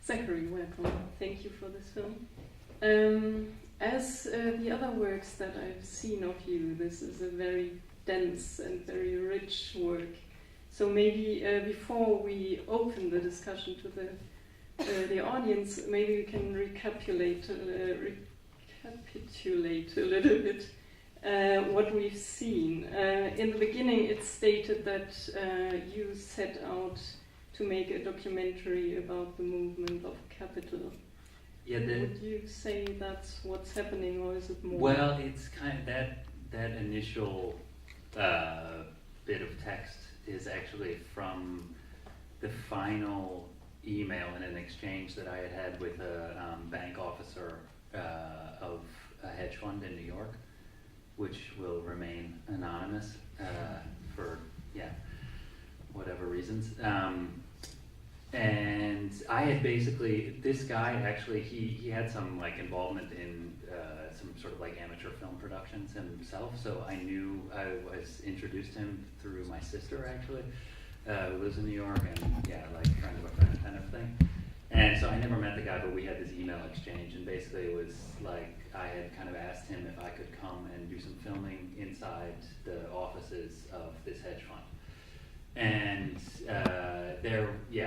Zachary, welcome. Thank you for this film. As the other works that I've seen of you, this is a very dense and very rich work. So maybe before we open the discussion to the audience, maybe we can recapitulate a little bit what we've seen. In the beginning, it's stated that you set out to make a documentary about the movement of capital. Yeah, would you say that's what's happening, or is it more? Well, it's kind of that initial bit of text is actually from the final email in an exchange that I had with a bank officer of a hedge fund in New York, which will remain anonymous for whatever reasons. And I had basically, this guy actually, he had some like involvement in some sort of like amateur film productions himself, so I knew, I was introduced to him through my sister actually, who lives in New York, and like friend of a friend kind of thing. And so I never met the guy, but we had this email exchange, and basically it was like, I had kind of asked him if I could come and do some filming inside the offices of this hedge fund. And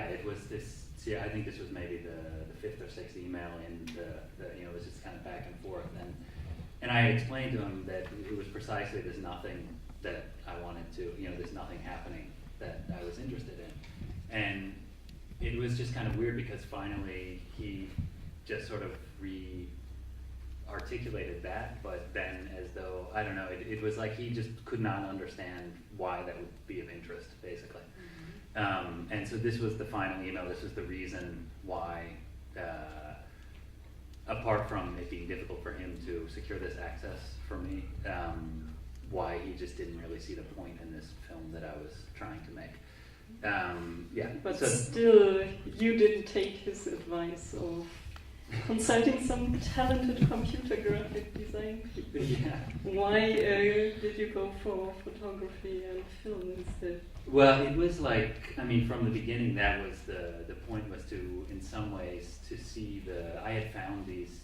it was this, I think this was maybe the fifth or sixth email in it was just kind of back and forth. And I explained to him that it was precisely this nothing that I wanted to, this nothing happening that I was interested in. And it was just kind of weird because finally he just sort of re-articulated that, but then as though, I don't know, it was like he just could not understand why that would be of interest, basically. And so this was the final email, this was the reason why, apart from it being difficult for him to secure this access for me, why he just didn't really see the point in this film that I was trying to make. But still, you didn't take his advice of consulting some talented computer graphic design people. Yeah. Why did you go for photography and film instead? Well, it was like, I mean, from the beginning, that was the point was to, in some ways, to see I had found these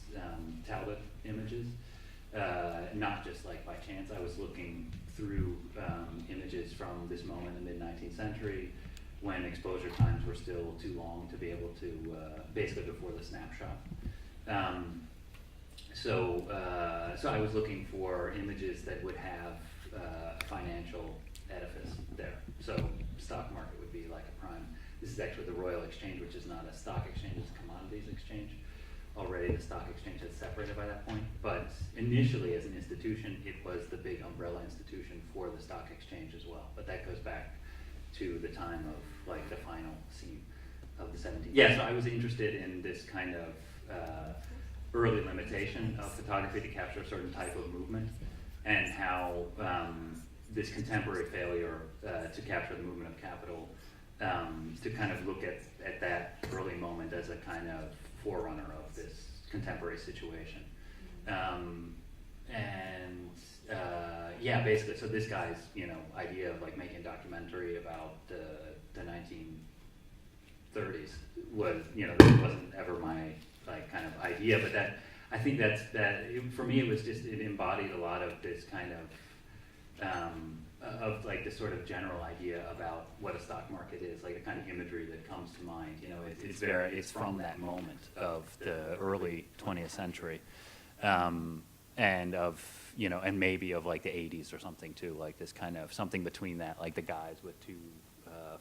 Talbot images, not just like by chance. I was looking through images from this moment in the mid-19th century, when exposure times were still too long to be able to, basically before the snapshot. So I was looking for images that would have financial edifice there. So stock market would be like a prime. This is actually the Royal Exchange, which is not a stock exchange, it's a commodities exchange. Already the stock exchange had separated by that point, but initially as an institution, it was the big umbrella institution for the stock exchange as well. But that goes back to the time of like the final scene of the 17th. Yeah, so I was interested in this kind of early limitation of photography to capture a certain type of movement, and how this contemporary failure to capture the movement of capital, to kind of look at that early moment as a kind of forerunner of this contemporary situation. Basically, so this guy's, idea of like making a documentary about the 1930s was, that wasn't ever my like kind of idea, but I think for me it was just, it embodied a lot of this kind of like this sort of general idea about what a stock market is, like the kind of imagery that comes to mind. It's from that moment of the early 20th century, and of, and maybe of like the 80s or something too, like this kind of something between that, like the guys with two, a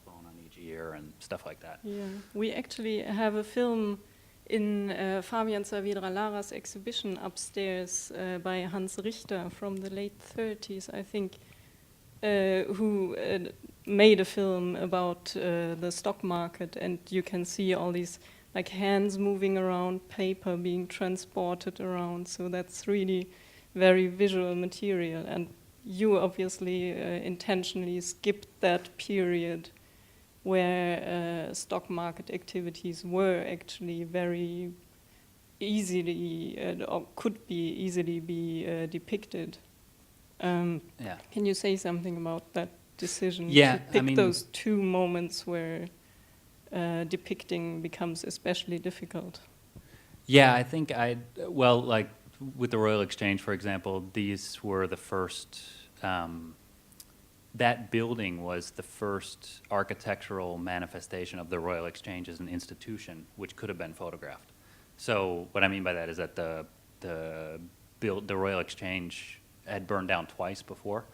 phone on each ear and stuff like that. Yeah, we actually have a film in Fabian Saavedra Lara's exhibition upstairs by Hans Richter from the late 30s, I think, who made a film about the stock market, and you can see all these like hands moving around, paper being transported around, so that's really very visual material. And you obviously intentionally skipped that period where stock market activities were actually very easily, or could be easily be depicted. Can you say something about that decision to pick those two moments where depicting becomes especially difficult. Yeah, I think well, like with the Royal Exchange, for example, these were the first, that building was the first architectural manifestation of the Royal Exchange as an institution, which could have been photographed. So what I mean by that is that the Royal Exchange had burned down twice before.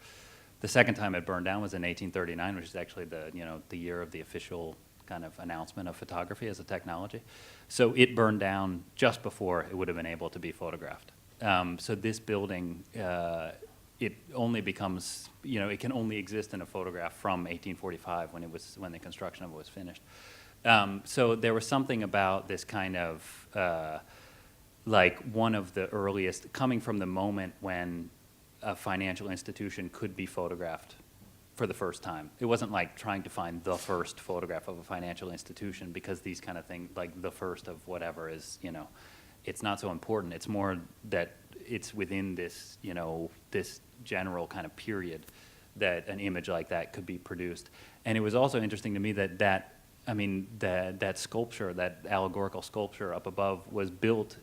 The second time it burned down was in 1839, which is actually the year of the official kind of announcement of photography as a technology. So it burned down just before it would have been able to be photographed. So this building, it only becomes, it can only exist in a photograph from 1845 when the construction of it was finished. So there was something about this kind of, like one of the earliest, coming from the moment when a financial institution could be photographed for the first time. It wasn't like trying to find the first photograph of a financial institution, because these kind of things, like the first of whatever is, it's not so important. It's more that it's within this, this general kind of period that an image like that could be produced. And it was also interesting to me that sculpture, that allegorical sculpture up above, was built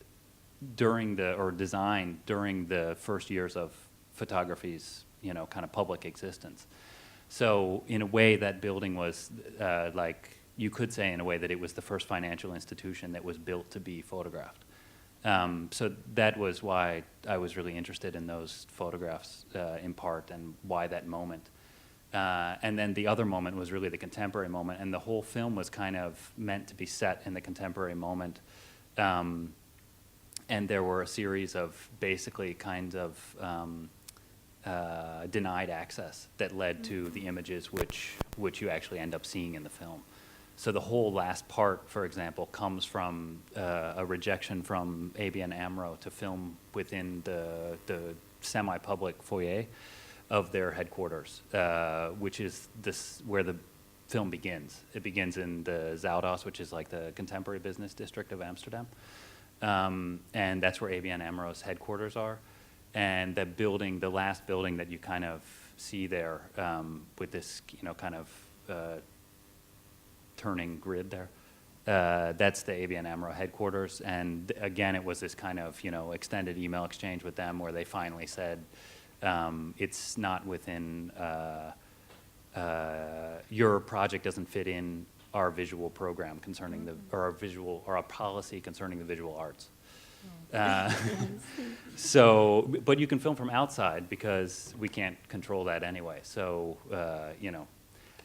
designed during the first years of photography's, kind of public existence. So in a way, that building was like, you could say in a way that it was the first financial institution that was built to be photographed. So that was why I was really interested in those photographs in part, and why that moment. And then the other moment was really the contemporary moment, and the whole film was kind of meant to be set in the contemporary moment. And there were a series of basically kinds of denied access that led to the images which you actually end up seeing in the film. So the whole last part, for example, comes from a rejection from ABN AMRO to film within the semi-public foyer of their headquarters, which is where the film begins. It begins in the Zuidas, which is like the contemporary business district of Amsterdam. And that's where ABN AMRO's headquarters are. And that building, the last building that you kind of see there, with this, kind of turning grid there, that's the ABN AMRO headquarters. And again, it was this kind of, extended email exchange with them where they finally said, it's not within, your project doesn't fit in our visual program concerning or our policy concerning the visual arts. So, but you can film from outside because we can't control that anyway. So,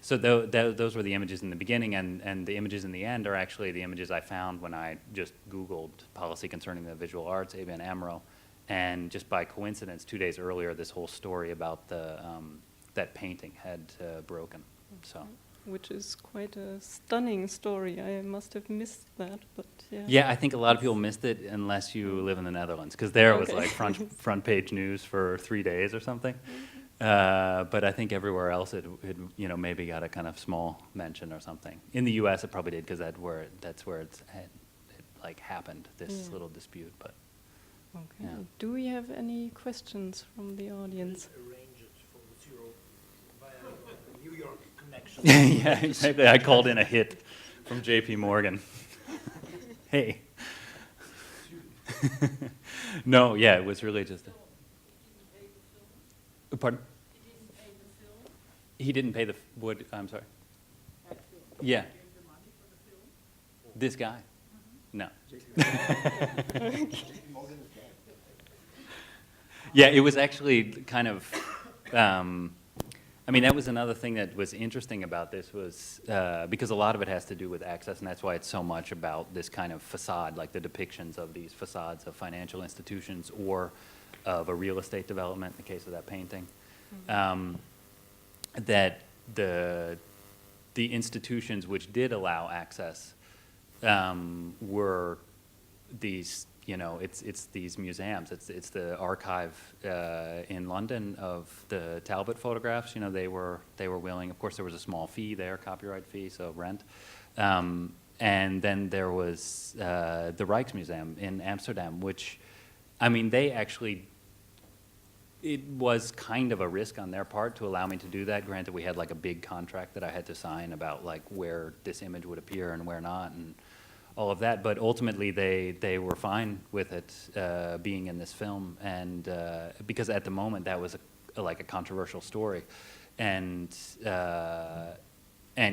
so those were the images in the beginning, and the images in the end are actually the images I found when I just Googled policy concerning the visual arts, ABN AMRO, and just by coincidence, 2 days earlier, this whole story about that painting had broken. So. Which is quite a stunning story. I must have missed that, but yeah. Yeah, I think a lot of people missed it unless you live in the Netherlands, because there it was like front page news for 3 days or something. But I think everywhere else it maybe got a kind of small mention or something. In the U.S. it probably did, because that's where it like happened, this little dispute. But okay. Yeah. Do we have any questions from the audience? Arrange it for the zero via New York connection. Yeah, exactly. I called in a hit from J.P. Morgan. Hey. No, yeah, it was really just. Pardon? He didn't pay the wood. I'm sorry. Yeah. This guy? No. Yeah, it was actually kind of. I mean, that was another thing that was interesting about this was because a lot of it has to do with access, and that's why it's so much about this kind of facade, like the depictions of these facades of financial institutions or of a real estate development, in the case of that painting, that the institutions which did allow access were these. It's these museums. It's the archive in London of the Talbot photographs. They were willing. Of course, there was a small fee there, copyright fee, so rent. And then there was the Rijksmuseum in Amsterdam, which, I mean, they actually it was kind of a risk on their part to allow me to do that. Granted, we had like a big contract that I had to sign about like where this image would appear and where not, and all of that. But ultimately, they were fine with it being in this film, and because at the moment that was like a controversial story, and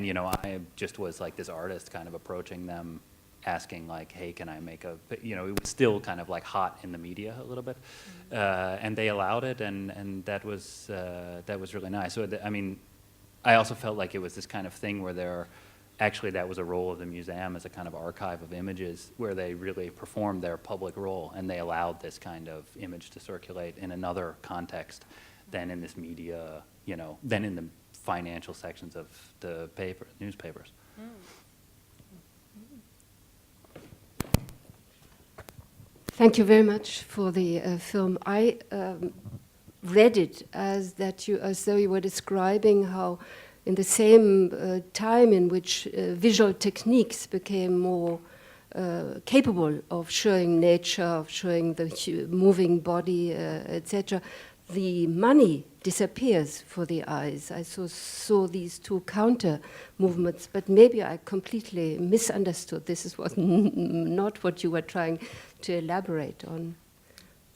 you know, I just was like this artist kind of approaching them, asking like, hey, can I make a, you know, it was still kind of like hot in the media a little bit, and they allowed it, and that was really nice. So I mean, I also felt like it was this kind of thing where actually that was a role of the museum as a kind of archive of images where they really performed their public role, and they allowed this kind of image to circulate in another context than in this media, you know, than in the financial sections of the newspapers. Thank you very much for the film. I read it as though you were describing how, in the same time in which visual techniques became more capable of showing nature, of showing the moving body, etc., the money disappears for the eyes. I saw these two counter movements, but maybe I completely misunderstood. This was not what you were trying to elaborate on.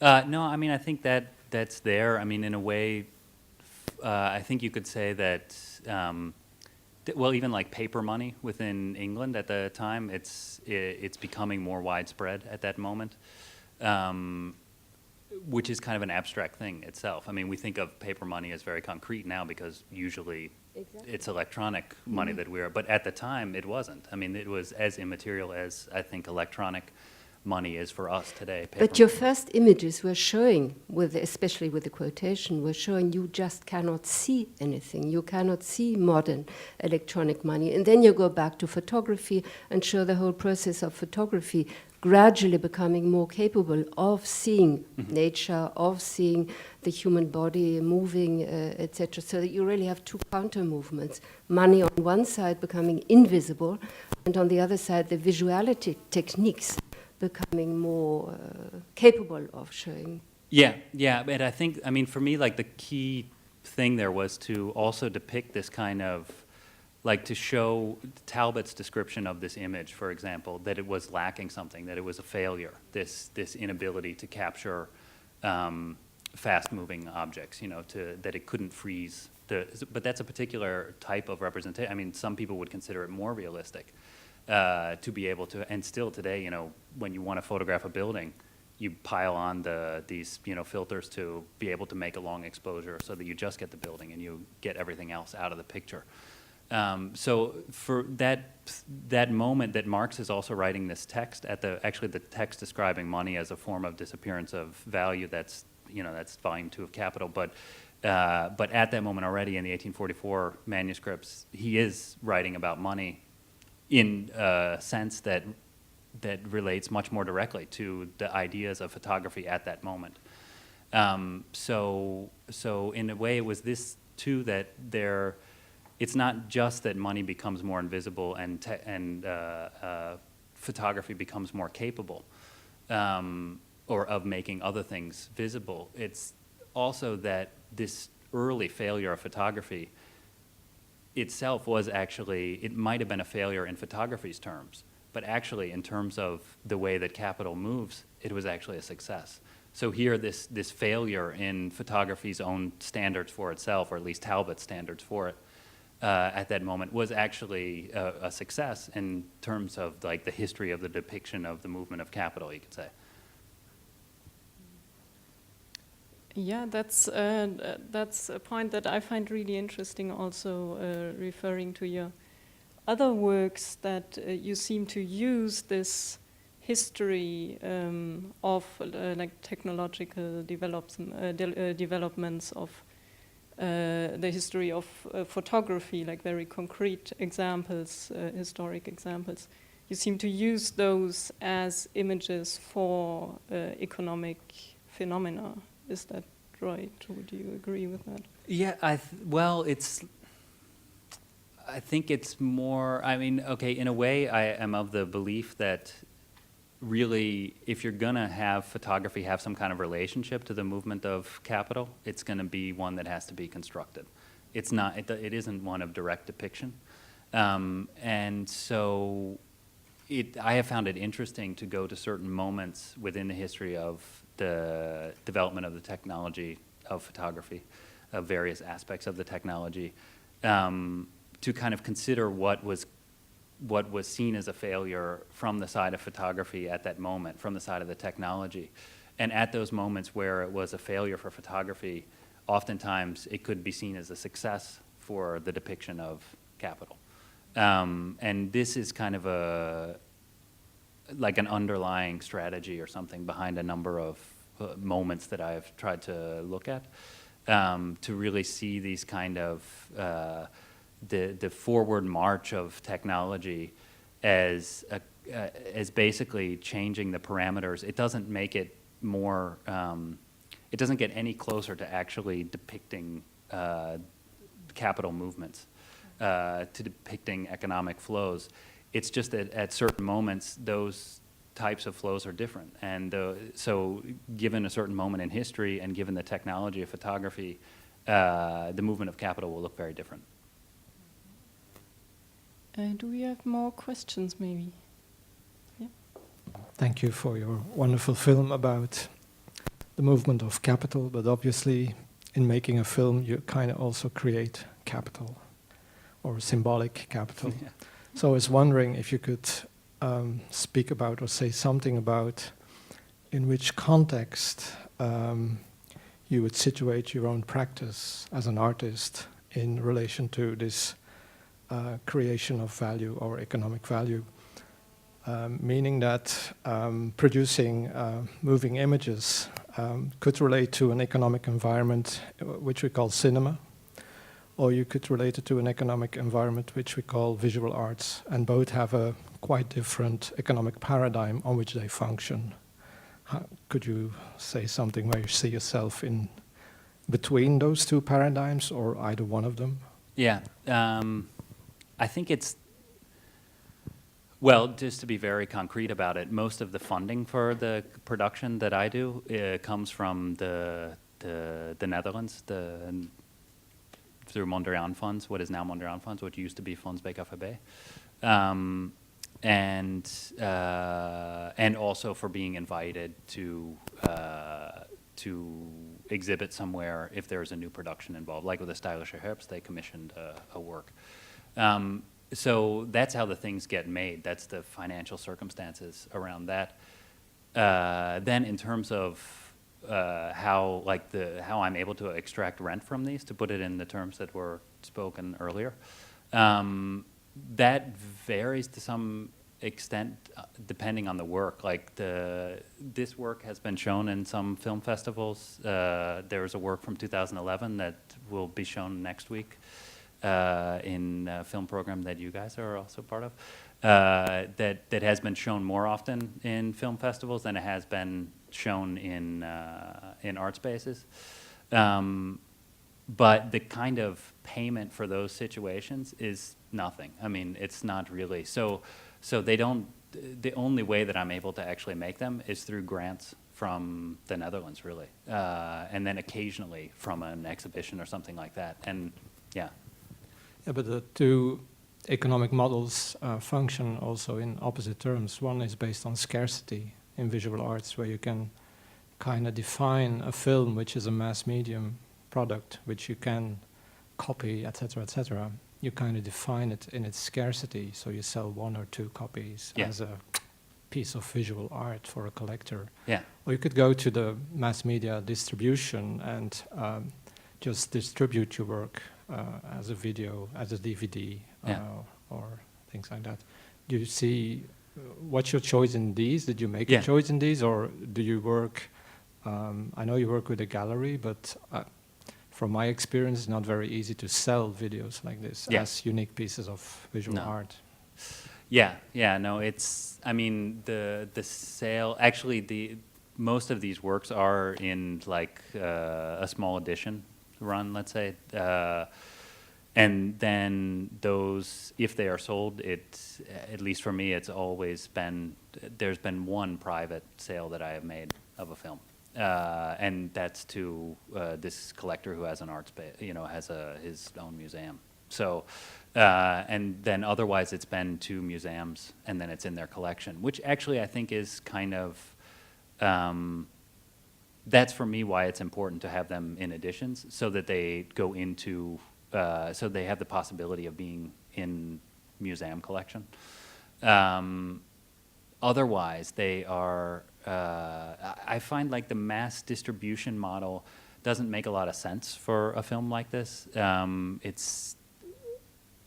No, I mean, I think that's there. I mean, in a way, I think you could say that, well, even like paper money within England at the time, it's becoming more widespread at that moment, which is kind of an abstract thing itself. I mean, we think of paper money as very concrete now because usually it's electronic money that we're, but at the time it wasn't. I mean, it was as immaterial as I think electronic money is for us today. But your first images were showing, especially with the quotation, were showing you just cannot see anything. You cannot see modern electronic money. And then you go back to photography and show the whole process of photography gradually becoming more capable of seeing nature, of seeing the human body moving, etc. So that you really have two counter movements. Money on one side becoming invisible, and on the other side the visuality techniques becoming more capable of showing. Yeah, but I think, I mean, for me, like the key thing there was to also depict this kind of, like to show Talbot's description of this image, for example, that it was lacking something, that it was a failure, this inability to capture fast-moving objects, you know, that it couldn't freeze. But that's a particular type of representation. I mean, some people would consider it more realistic. To be able to, and still today, you know, when you want to photograph a building, you pile on these, you know, filters to be able to make a long exposure so that you just get the building and you get everything else out of the picture. So for that moment that Marx is also writing this text actually the text describing money as a form of disappearance of value, that's, you know, that's volume 2 of Capital, but at that moment already in the 1844 manuscripts, he is writing about money in a sense that relates much more directly to the ideas of photography at that moment. So in a way, it was this too that it's not just that money becomes more invisible and photography becomes more capable, or of making other things visible. It's also that this early failure of photography itself was actually, it might have been a failure in photography's terms, but actually in terms of the way that Capital moves, it was actually a success. So here, this failure in photography's own standards for itself, or at least Talbot's standards for it, at that moment was actually a success in terms of like the history of the depiction of the movement of Capital, you could say. Yeah, that's a point that I find really interesting also, referring to your other works, that you seem to use this history of like technological developments of the history of photography, like very concrete examples, historic examples. You seem to use those as images for economic phenomena. Is that right? Would you agree with that? Yeah, I think it's more, I mean, okay, in a way I am of the belief that really, if you're gonna have photography have some kind of relationship to the movement of capital, it's gonna be one that has to be constructed. It's not, it isn't one of direct depiction. And so I have found it interesting to go to certain moments within the history of the development of the technology of photography, of various aspects of the technology, to kind of consider what was seen as a failure from the side of photography at that moment, from the side of the technology. And at those moments where it was a failure for photography, oftentimes it could be seen as a success for the depiction of capital. And this is kind of like an underlying strategy or something behind a number of moments that I've tried to look at, to really see these kind of the forward march of technology as basically changing the parameters. It doesn't make it more, it doesn't get any closer to actually depicting capital movements, to depicting economic flows. It's just that at certain moments, those types of flows are different. And so given a certain moment in history and given the technology of photography, the movement of capital will look very different. Do we have more questions, maybe? Yeah. Thank you for your wonderful film about the movement of capital, but obviously in making a film you kind of also create capital, or symbolic capital. Yeah. So I was wondering if you could speak about or say something about in which context you would situate your own practice as an artist in relation to this creation of value or economic value, meaning that producing moving images could relate to an economic environment which we call cinema, or you could relate it to an economic environment which we call visual arts, and both have a quite different economic paradigm on which they function. Could you say something where you see yourself in between those two paradigms, or either one of them? Yeah, I think it's, well, just to be very concrete about it, most of the funding for the production that I do comes from the Netherlands, through Mondriaan Funds, what is now Mondriaan Funds, what used to be Fonds BKVB, and also for being invited to exhibit somewhere if there's a new production involved. Like with the Stylische Herbst, they commissioned a work. So that's how the things get made. That's the financial circumstances around that. Then in terms of how I'm able to extract rent from these, to put it in the terms that were spoken earlier, that varies to some extent depending on the work. Like this work has been shown in some film festivals. There's a work from 2011 that will be shown next week in a film program that you guys are also part of, that has been shown more often in film festivals than it has been shown in art spaces. But the kind of payment for those situations is nothing. I mean, it's not really. So they don't, the only way that I'm able to actually make them is through grants from the Netherlands, really. And then occasionally from an exhibition or something like that. And yeah. Yeah, but the two economic models function also in opposite terms. One is based on scarcity in visual arts, where you can kind of define a film which is a mass medium product, which you can copy, etc., etc. You kind of define it in its scarcity, so you sell 1 or 2 copies as a piece of visual art for a collector. Yeah. Or you could go to the mass media distribution and just distribute your work as a video, as a DVD, or things like that. Do you see, what's your choice in these? Did you make a choice in these, or do you work, I know you work with a gallery, but from my experience, it's not very easy to sell videos like this as unique pieces of visual art. No, it's, I mean, the sale, actually most of these works are in like a small edition run, let's say. and then those, if they are sold, it's, at least for me, it's always been, there's been one private sale that I have made of a film. And that's to this collector who has an art space, has his own museum. So, and then otherwise it's been to museums, and then it's in their collection, which actually I think is kind of, that's for me why it's important to have them in editions, so that they go into, so they have the possibility of being in museum collection. Otherwise, they are, I find like the mass distribution model doesn't make a lot of sense for a film like this.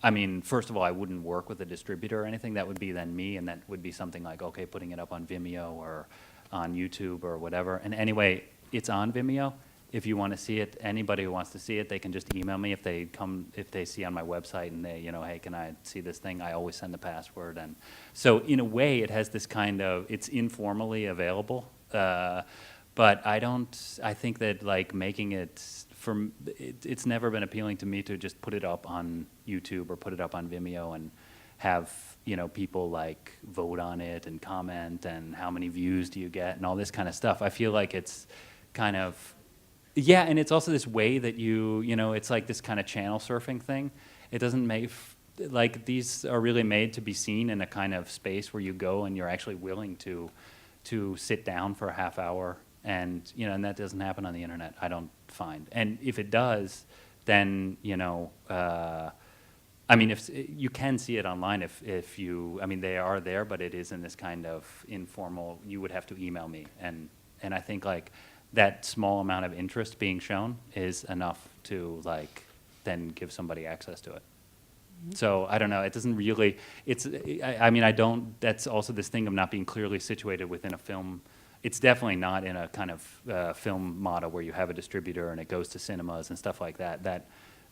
I mean, first of all, I wouldn't work with a distributor or anything. That would be then me, and that would be something like, okay, putting it up on Vimeo or on YouTube or whatever. And anyway, it's on Vimeo. If you want to see it, anybody who wants to see it, they can just email me if they see on my website and they, hey, can I see this thing? I always send the password. And so in a way, it has this kind of, it's informally available. But I think that like making it, it's never been appealing to me to just put it up on YouTube or put it up on Vimeo and have, people like vote on it and comment and how many views do you get and all this kind of stuff. I feel like it's kind of, yeah, and it's also this way that it's like this kind of channel surfing thing. It doesn't make, like these are really made to be seen in a kind of space where you go and you're actually willing to sit down for a half hour. And, and that doesn't happen on the internet, I don't find. And if it does, then, I mean, if you can see it online if you, I mean, they are there, but it is in this kind of informal, you would have to email me. And I think like that small amount of interest being shown is enough to like then give somebody access to it. Mm-hmm. So I don't know, it doesn't really, I mean, that's also this thing of not being clearly situated within a film. It's definitely not in a kind of film model where you have a distributor and it goes to cinemas and stuff like that.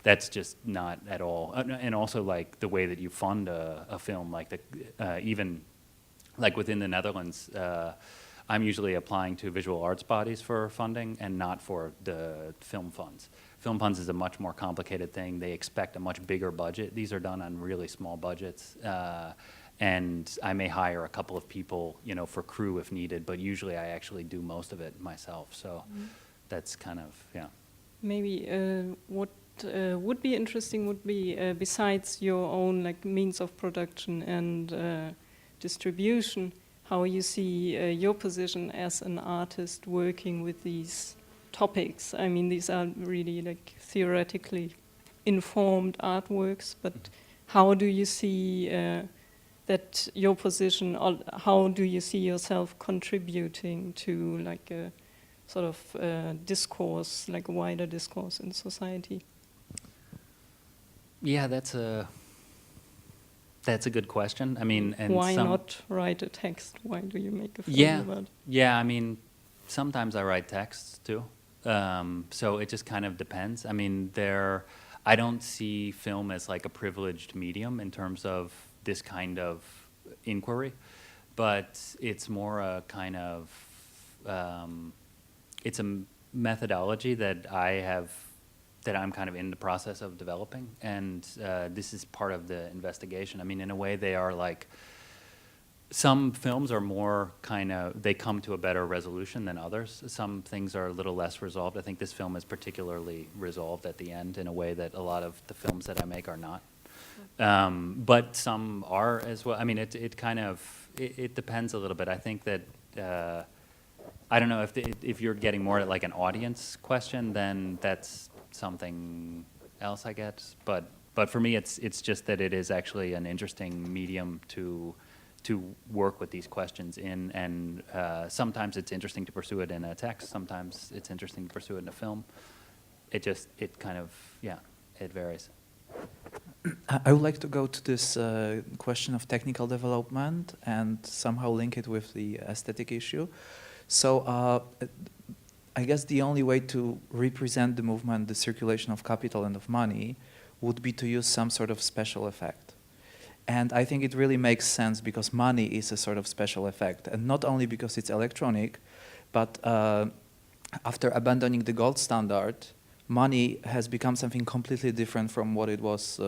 That's just not at all. And also like the way that you fund a film, like even like within the Netherlands, I'm usually applying to visual arts bodies for funding and not for the film funds. Film funds is a much more complicated thing. They expect a much bigger budget. These are done on really small budgets. And I may hire a couple of people, for crew if needed, but usually I actually do most of it myself. So that's kind of, yeah. Maybe what would be interesting would be, besides your own like means of production and distribution, how you see your position as an artist working with these topics. I mean, these are really like theoretically informed artworks, but how do you see that your position, or how do you see yourself contributing to like a sort of discourse, like a wider discourse in society? Yeah, that's a good question. I mean, and why not write a text? Why do you make a film about it? Yeah, I mean, sometimes I write texts too. So it just kind of depends. I mean, I don't see film as like a privileged medium in terms of this kind of inquiry, but it's more a kind of, it's a methodology that I'm kind of in the process of developing, and this is part of the investigation. I mean, in a way, they are like, some films are more kind of, they come to a better resolution than others. Some things are a little less resolved. I think this film is particularly resolved at the end in a way that a lot of the films that I make are not. But some are as well. I mean, it kind of, it depends a little bit. I think that, I don't know, if you're getting more at like an audience question, then that's something else, I guess. But for me, it's just that it is actually an interesting medium to work with these questions in, and sometimes it's interesting to pursue it in a text, sometimes it's interesting to pursue it in a film. It kind of, yeah, it varies. I would like to go to this question of technical development and somehow link it with the aesthetic issue. So I guess the only way to represent the movement, the circulation of capital and of money, would be to use some sort of special effect. And I think it really makes sense because money is a sort of special effect. And not only because it's electronic, but after abandoning the gold standard, money has become something completely different from what it was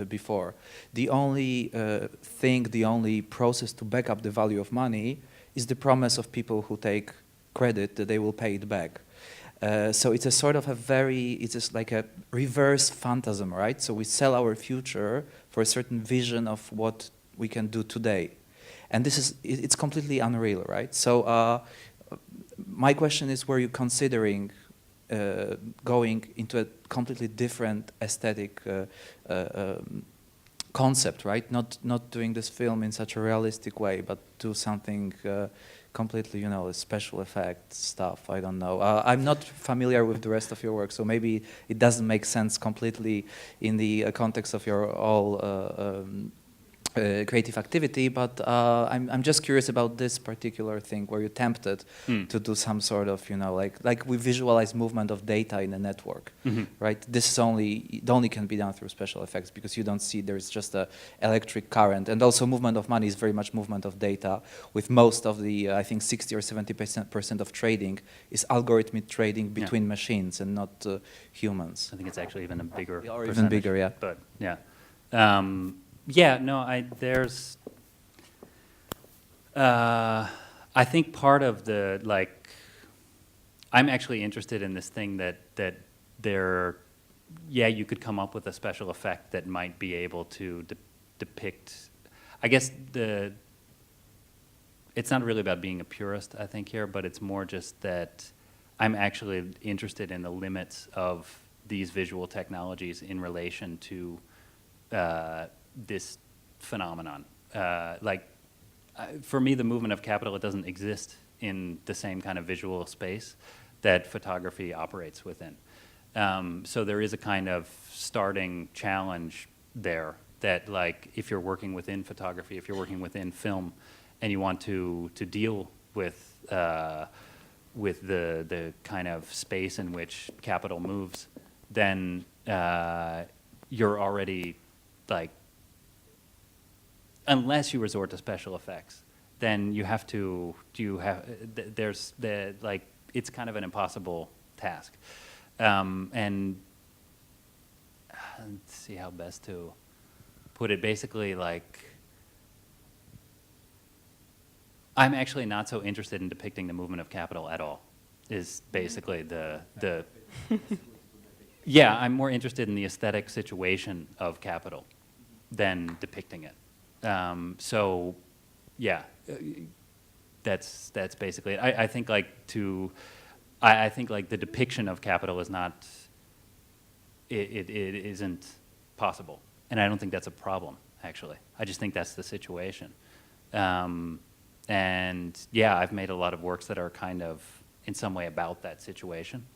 before. The only the only process to back up the value of money is the promise of people who take credit that they will pay it back. So it's a sort of it's just like a reverse phantasm, right? So we sell our future for a certain vision of what we can do today. And it's completely unreal, right? So my question is, were you considering going into a completely different aesthetic concept, right? Not doing this film in such a realistic way, but do something completely, special effect stuff. I don't know. I'm not familiar with the rest of your work, so maybe it doesn't make sense completely in the context of your all creative activity. But I'm just curious about this particular thing where you're tempted to do some sort of, like we visualize movement of data in a network, right? This is it only can be done through special effects because you don't see there's just a electric current, and also movement of money is very much movement of data. With most of the, I think 60 or 70% of trading is algorithmic trading between machines and not humans. I think it's actually even a bigger Or percentage. even bigger, yeah. But yeah. Yeah, no, I think part of the, I'm actually interested in this thing that you could come up with a special effect that might be able to depict, I guess it's not really about being a purist, I think, here, but it's more just that I'm actually interested in the limits of these visual technologies in relation to this phenomenon. For me, the movement of capital, it doesn't exist in the same kind of visual space that photography operates within. So there is a kind of starting challenge there that, if you're working within photography, if you're working within film, and you want to deal with the kind of space in which capital moves, then you're already unless you resort to special effects, then it's kind of an impossible task. And let's see how best to put it. Basically, I'm actually not so interested in depicting the movement of capital at all, is basically the yeah, I'm more interested in the aesthetic situation of capital than depicting it. So, yeah, that's basically it. I think I think the depiction of capital is not. It isn't possible, and I don't think that's a problem. Actually, I just think that's the situation. And yeah, I've made a lot of works that are kind of in some way about that situation,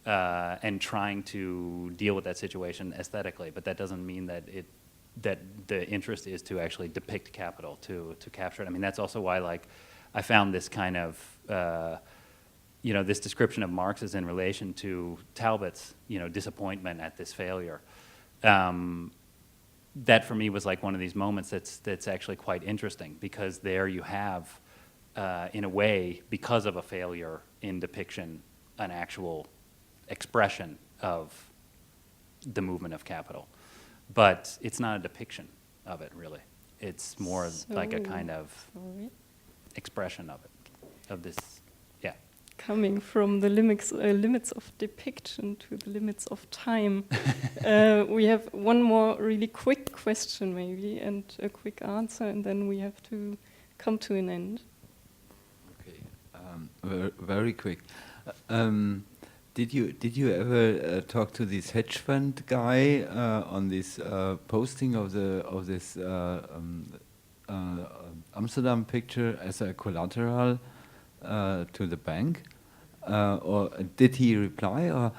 and trying to deal with that situation aesthetically. But that doesn't mean that the interest is to actually depict capital, to capture it. I mean, that's also why I found this kind of this description of Marx's in relation to Talbot's disappointment at this failure. That for me was one of these moments that's actually quite interesting, because there you have, in a way, because of a failure in depiction, an actual expression of the movement of capital. But it's not a depiction of it, really. It's more like a kind of expression of it, of this, yeah. Coming from the limits of depiction to the limits of time, we have one more really quick question, maybe, and a quick answer, and then we have to come to an end. Okay, very quick. Did you ever talk to this hedge fund guy on this posting of this Amsterdam picture as a collateral to the bank, or did he reply, or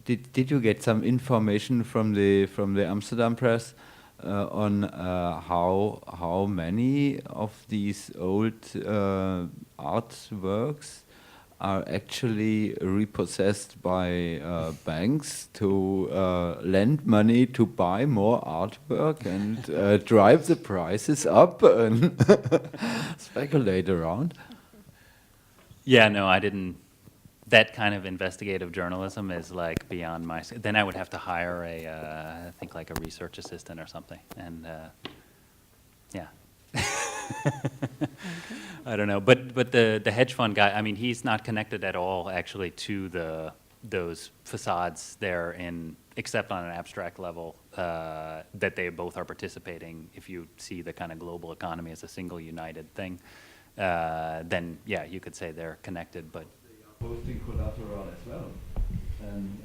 did you get some information from the Amsterdam press on how many of these old artworks are actually repossessed by banks to lend money to buy more artwork and drive the prices up and speculate around? Yeah, no, I didn't that kind of investigative journalism is like beyond my. Then I would have to hire I think like a research assistant or something, and yeah. I don't know, but the hedge fund guy, I mean, he's not connected at all actually to those facades there except on an abstract level, that they both are participating. If you see the kind of global economy as a single united thing, then yeah, you could say they're connected, but. They are posting collateral as well. And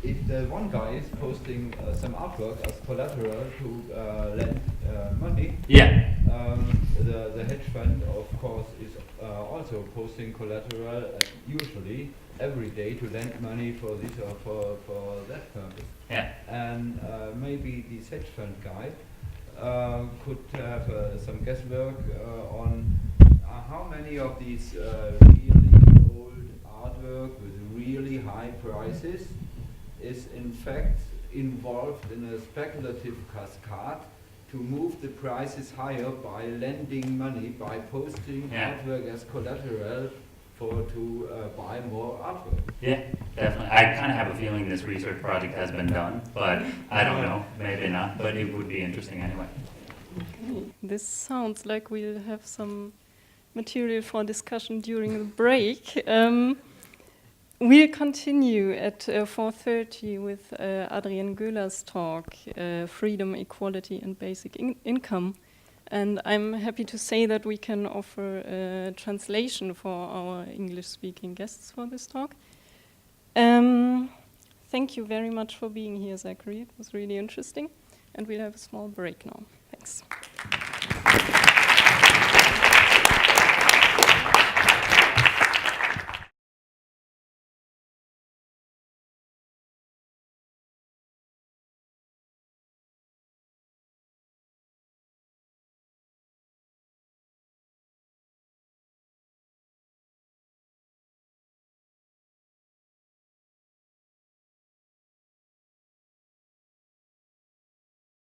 if the one guy is posting some artwork as collateral to lend money, Yeah. The hedge fund, of course, is also posting collateral usually every day to lend money for this or for that purpose. Yeah. And maybe this hedge fund guy could have some guesswork on how many of these really old artwork with really high prices is in fact involved in a speculative cascade to move the prices higher by lending money, by posting artwork as collateral to buy more artwork. Yeah, definitely. I kind of have a feeling this research project has been done, but I don't know, maybe not, but it would be interesting anyway. Okay. This sounds like we'll have some material for discussion during the break. We'll continue at 4:30 with Adrian Göhler's talk, Freedom, Equality and Basic Income. And I'm happy to say that we can offer a translation for our English-speaking guests for this talk. Thank you very much for being here, Zachary. It was really interesting. And we'll have a small break now. Thanks.